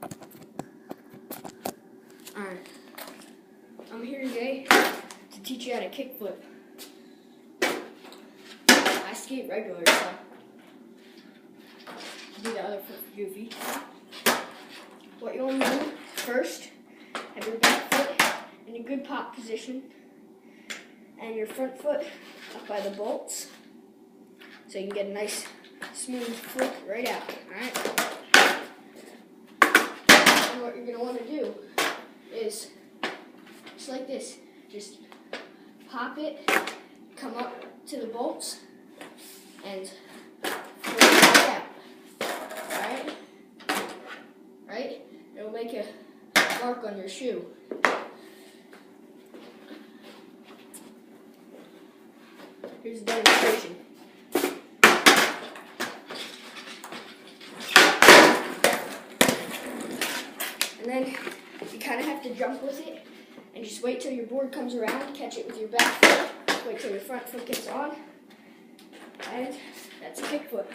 Alright, I'm here today to teach you how to kickflip. I skate regular, so do the other foot goofy. What you want to do first, have your back foot in a good pop position and your front foot up by the bolts so you can get a nice smooth flip right out. Alright? And what you're going to want to do is just like this. Just pop it, come up to the bolts, and flip it right out. Alright? Right? It'll make a mark on your shoe. Here's a demonstration. And then you kind of have to jump with it and just wait till your board comes around, catch it with your back foot, wait till your front foot gets on, and that's a kickflip.